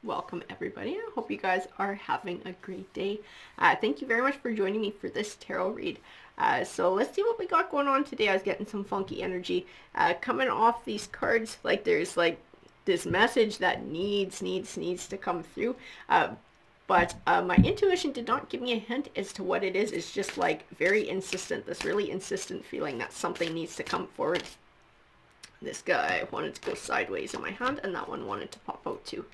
Welcome everybody. I hope you guys are having a great day. Thank you very much for joining me for this tarot read. So let's see what we got going on today. I was getting some funky energy coming off these cards. Like there's like this message that needs to come through. But my intuition did not give me a hint as to what it is. It's just like very insistent, this really insistent feeling that something needs to come forward. This guy wanted to go sideways in my hand, and that one wanted to pop out too.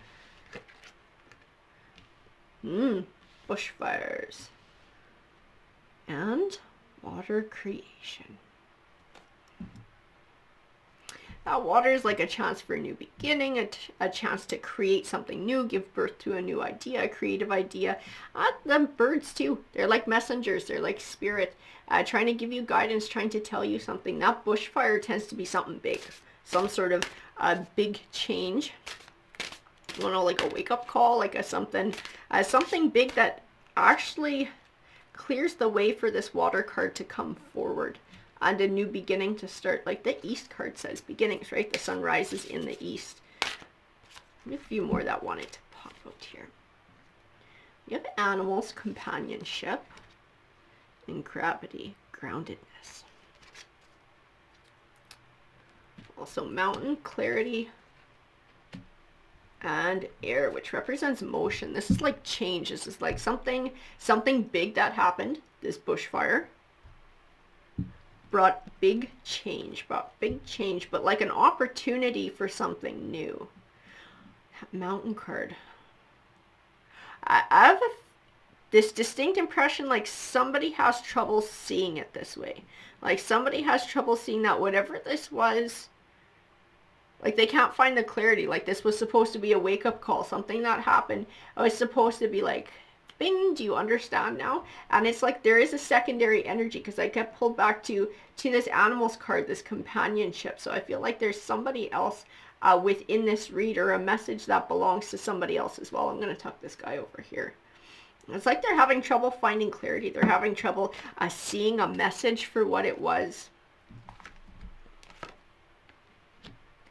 Bushfires and water creation. That water is like a chance for a new beginning, a chance to create something new, give birth to a new idea, a creative idea. The birds too, they're like messengers, they're like spirit, trying to give you guidance, trying to tell you something. That bushfire tends to be something big, some sort of big change. You know, like a wake-up call, like a something big that actually clears the way for this water card to come forward and a new beginning to start. Like the East card says, beginnings, right? The sun rises in the East. A few more that wanted to pop out here. You have animals, companionship, and gravity, groundedness. Also mountain, clarity, and air, which represents motion. This is like change. This is like something big that happened. This bushfire brought big change, but like an opportunity for something new. Mountain card. I have this distinct impression like somebody has trouble seeing it this way. Like somebody has trouble seeing that whatever this was, like they can't find the clarity. Like this was supposed to be a wake-up call, something that happened. I was supposed to be like, bing, do you understand now? And it's like there is a secondary energy because I kept pulled back to this animals card, this companionship. So I feel like there's somebody else within this read, or a message that belongs to somebody else as well. I'm going to tuck this guy over here. It's like they're having trouble finding clarity. They're having trouble seeing a message for what it was.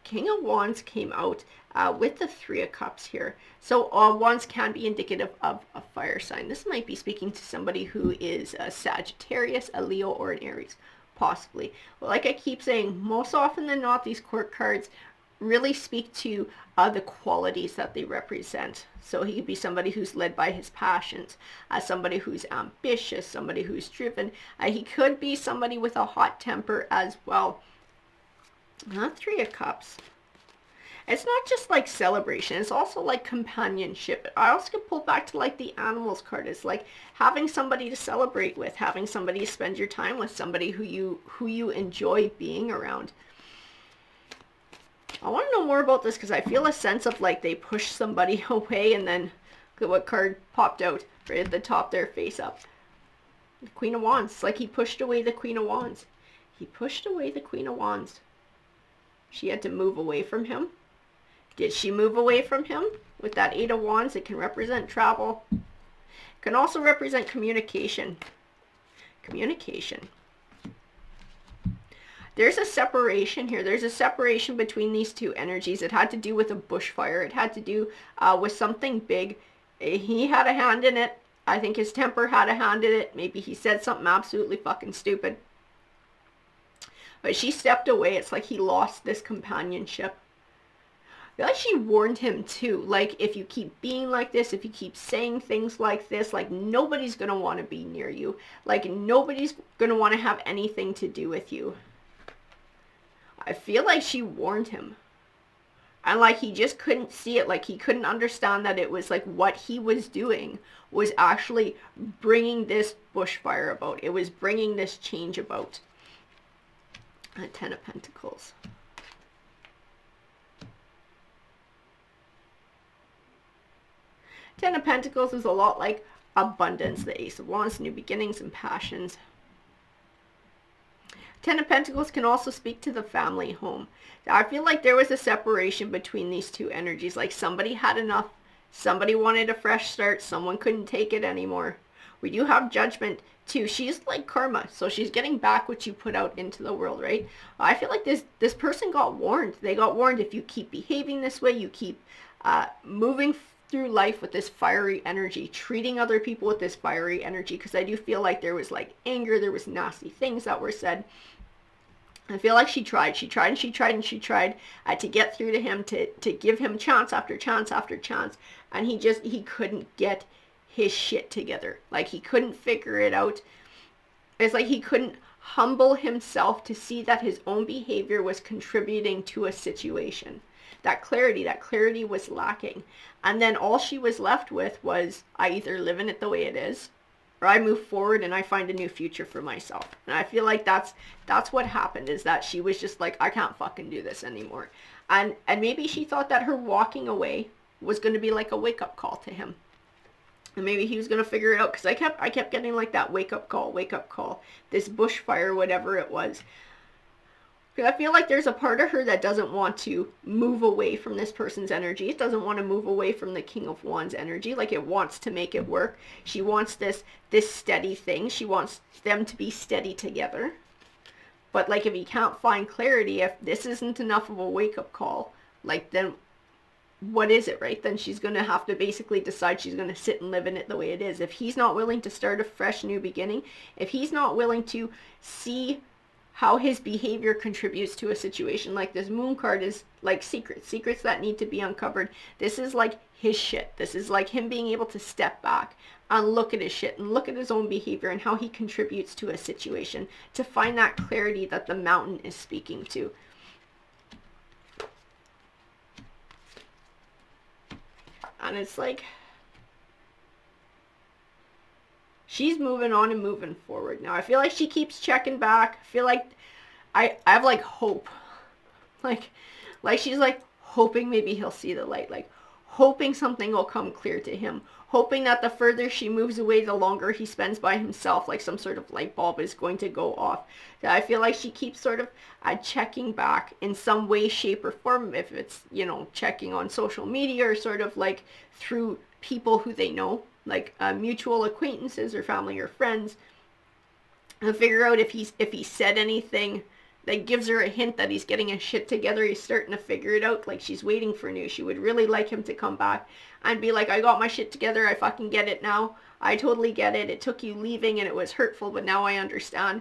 King of Wands came out with the Three of Cups here. So Wands can be indicative of a fire sign. This might be speaking to somebody who is a Sagittarius, a Leo, or an Aries, possibly. Well, like I keep saying, most often than not, these court cards really speak to the qualities that they represent. So he could be somebody who's led by his passions, somebody who's ambitious, somebody who's driven. He could be somebody with a hot temper as well. Three of Cups. It's not just like celebration, it's also like companionship. I also get pulled back to like the animals card. It's like having somebody to celebrate with, having somebody to spend your time with, somebody who you enjoy being around. I want to know more about this because I feel a sense of like they push somebody away, and then look at what card popped out right at the top there, face up. The Queen of Wands. Like he pushed away the Queen of Wands. He pushed away the Queen of Wands. She had to move away from him. Did she move away from him? With that Eight of Wands, it can represent travel. It can also represent communication. Communication. There's a separation here. There's a separation between these two energies. It had to do with a bushfire. It had to do with something big. He had a hand in it. I think his temper had a hand in it. Maybe he said something absolutely fucking stupid. But she stepped away. It's like he lost this companionship. I feel like she warned him too. Like, if you keep being like this, if you keep saying things like this, like, nobody's going to want to be near you. Like, nobody's going to want to have anything to do with you. I feel like she warned him. And, like, he just couldn't see it. Like, he couldn't understand that it was, like, what he was doing was actually bringing this bushfire about. It was bringing this change about. Ten of Pentacles. Ten of Pentacles is a lot like abundance. The Ace of Wands, new beginnings and passions. Ten of Pentacles can also speak to the family home. I feel like there was a separation between these two energies. Like somebody had enough. Somebody wanted a fresh start. Someone couldn't take it anymore. We do have Judgment too. She's like karma, so she's getting back what you put out into the world, right? I feel like this person got warned. They got warned, if you keep behaving this way, you keep moving through life with this fiery energy, treating other people with this fiery energy, because I do feel like there was like anger, there was nasty things that were said. I feel like she tried to get through to him, to give him chance after chance after chance, and he couldn't get his shit together. Like, he couldn't figure it out. It's like he couldn't humble himself to see that his own behavior was contributing to a situation. That clarity was lacking. And then all she was left with was, I either live in it the way it is, or I move forward and I find a new future for myself. And I feel like that's what happened, is that she was just like, I can't fucking do this anymore. And maybe she thought that her walking away was going to be like a wake-up call to him. And maybe he was going to figure it out, because I kept getting like that wake-up call, this bushfire, whatever it was. I feel like there's a part of her that doesn't want to move away from this person's energy. It doesn't want to move away from the King of Wands energy. Like, it wants to make it work. She wants this steady thing. She wants them to be steady together. But like, if he can't find clarity, if this isn't enough of a wake-up call, like, then what is it, right? Then she's going to have to basically decide she's going to sit and live in it the way it is. If he's not willing to start a fresh new beginning, if he's not willing to see how his behavior contributes to a situation, like this Moon card is like secrets that need to be uncovered. This is like his shit. This is like him being able to step back and look at his shit and look at his own behavior and how he contributes to a situation, to find that clarity that the Mountain is speaking to. And it's like, she's moving on and moving forward now. I feel like she keeps checking back. I feel like I have like hope. Like she's like hoping maybe he'll see the light. Like, hoping something will come clear to him. Hoping that the further she moves away, the longer he spends by himself, like some sort of light bulb is going to go off. I feel like she keeps sort of checking back in some way, shape, or form. If it's, you know, checking on social media, or sort of like through people who they know, like mutual acquaintances or family or friends, and figure out if he said anything that gives her a hint that he's getting his shit together. He's starting to figure it out. Like, she's waiting for news. She would really like him to come back and be like, I got my shit together. I fucking get it now. I totally get it. It took you leaving and it was hurtful, but now I understand.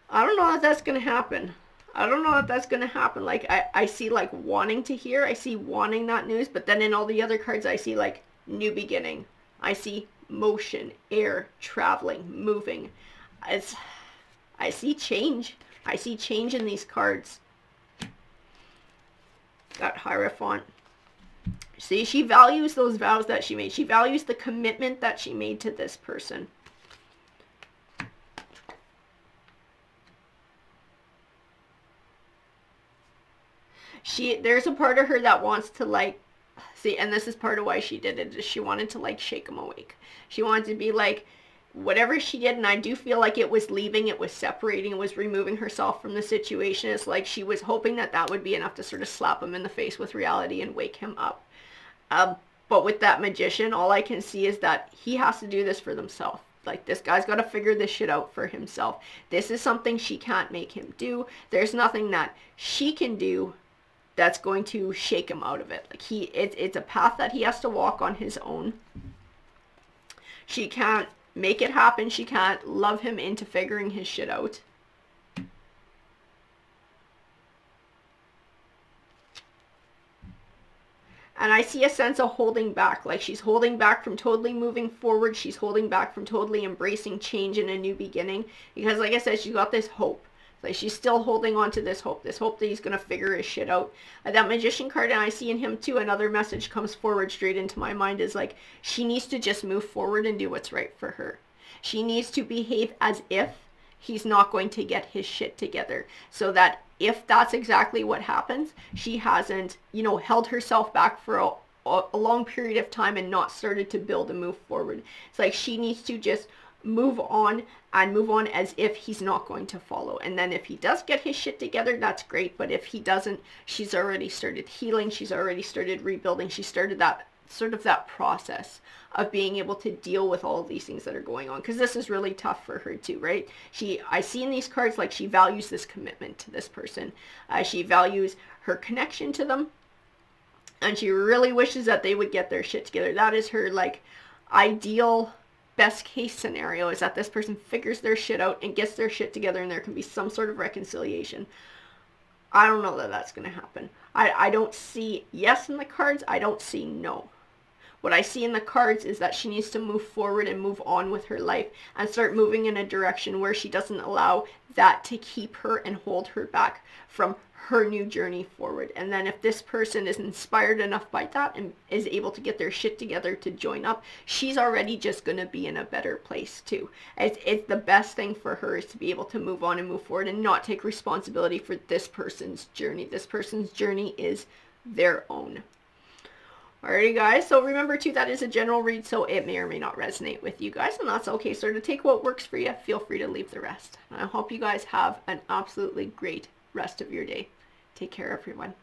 I don't know if that's going to happen. I don't know if that's going to happen. Like, I see like wanting to hear. I see wanting that news. But then in all the other cards, I see like new beginning. I see motion, air, traveling, moving. I see change. I see change in these cards. That Hierophant. See, she values those vows that she made. She values the commitment that she made to this person. There's a part of her that wants to like, see, and this is part of why she did it, is she wanted to like shake him awake. She wanted to be like, whatever she did, and I do feel like it was leaving, it was separating, it was removing herself from the situation. It's like she was hoping that that would be enough to sort of slap him in the face with reality and wake him up. But with that Magician, all I can see is that he has to do this for himself. Like, this guy's got to figure this shit out for himself. This is something she can't make him do. There's nothing that she can do that's going to shake him out of it. Like, it's a path that he has to walk on his own. She can't make it happen. She can't love him into figuring his shit out. And I see a sense of holding back. Like, she's holding back from totally moving forward. She's holding back from totally embracing change and a new beginning. Because, like I said, she's got this hope. Like, she's still holding on to this hope that he's going to figure his shit out. That Magician card, and I see in him too, another message comes forward straight into my mind, is like, she needs to just move forward and do what's right for her. She needs to behave as if he's not going to get his shit together, so that if that's exactly what happens, she hasn't, you know, held herself back for a long period of time and not started to build and move forward. It's like she needs to just move on as if he's not going to follow. And then if he does get his shit together, that's great. But if he doesn't, she's already started healing. She's already started rebuilding. She started that sort of that process of being able to deal with all of these things that are going on, because this is really tough for her too, right? I see in these cards, like, she values this commitment to this person. She values her connection to them. and she really wishes that they would get their shit together. That is her, like, ideal best case scenario, is that this person figures their shit out and gets their shit together and there can be some sort of reconciliation. I don't know that that's going to happen. I don't see yes in the cards. I don't see no. What I see in the cards is that she needs to move forward and move on with her life and start moving in a direction where she doesn't allow that to keep her and hold her back from her new journey forward. And then if this person is inspired enough by that and is able to get their shit together to join up, she's already just going to be in a better place too. It's the best thing for her is to be able to move on and move forward and not take responsibility for this person's journey. This person's journey is their own. Alrighty guys, so remember too, that is a general read, so it may or may not resonate with you guys, and that's okay. So to take what works for you, feel free to leave the rest. And I hope you guys have an absolutely great rest of your day. Take care, everyone.